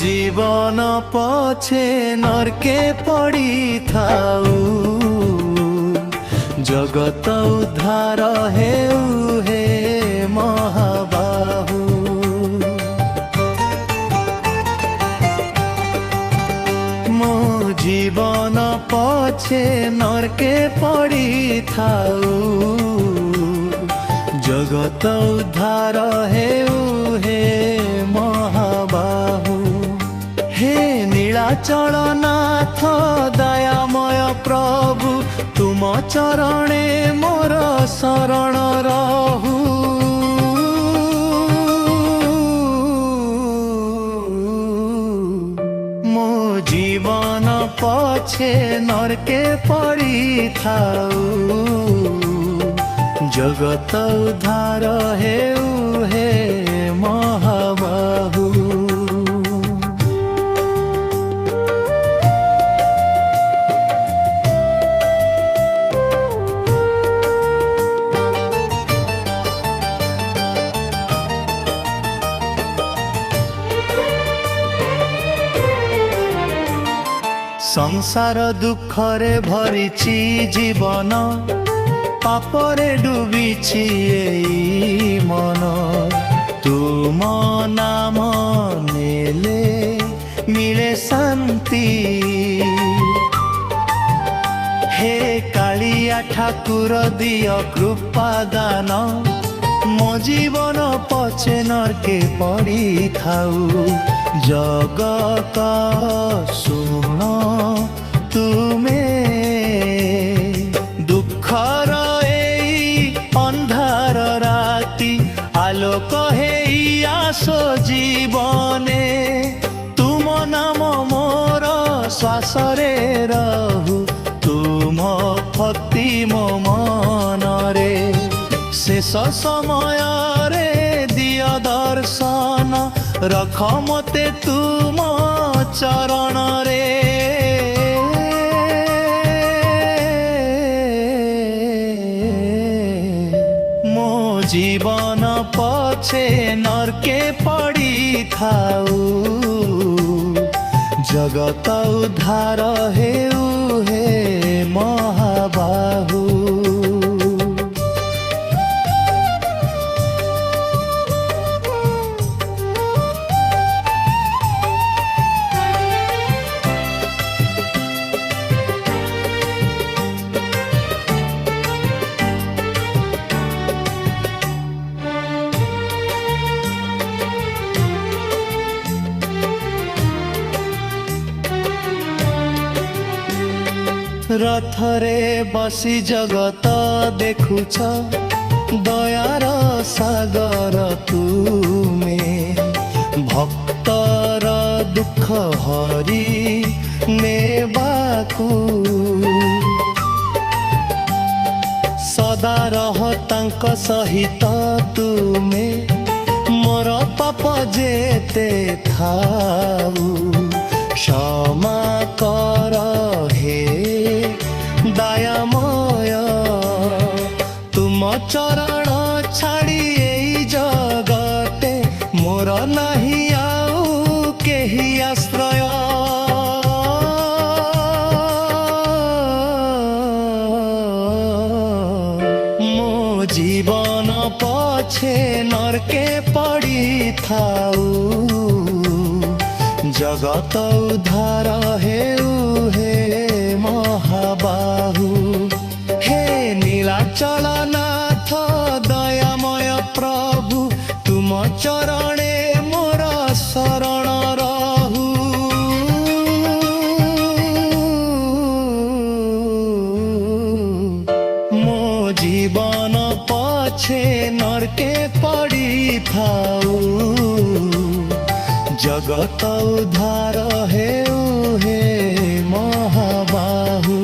जीवन पछे नरके पड़ी थाऊ जगत उद्धार हेउ हे महाबाहु। मो जीवन पछे नरके पड़ी थाऊ जगत उद्धार हेउ हे महाबाहु। हे नीलाचल नाथ दयामय प्रभु तुम चरणे मोर शरण रहु। मो जीवन पछे नरके पड़ी थाऊ जगत उद्धार हेउ हे महाबाहु। संसार दुखरे भरिछि जीवन पापरे डुबिछि एई मन। तुम नाम नेले मिले शांति। हे कालिया ठाकुर दिय कृपा दान मो जीवन पछे नरके पड़ी थाऊ जगत शुण तुमे। दुखर एई अंधार राति आलोक हेई आसो जीवने। तुम नाम मोर श्वासरे रहु तुम भक्ति मो मनरे। शेष समय रे दिय दर्शन रख मते तुम चरण रे। मो जीवन पछे नरके पड़ी थाऊ जगत उद्धार हेउ हे महाबाहु। रथरे बसी जगत देखुछ दयार सागर तुमे। भक्तर दुख हरि नेबाकू सदा रह तांक सहित तुमे। मोर पाप जेते थाऊ क्षमा कर हे दयामय। तुम चरण छाड़ी एई जगते मोर नाही आउ केही आश्रय। मो जीवन पछे नरके पड़ी थाऊ जगत उद्धार हेउ हे महाबाहु। हे नीलाचल नाथ दयामय प्रभु तुम चरणे मोर शरण रहु। मो जीवन पछे नरके पड़ी थाऊ जगत उद्धार हेउ हे महाबाहु।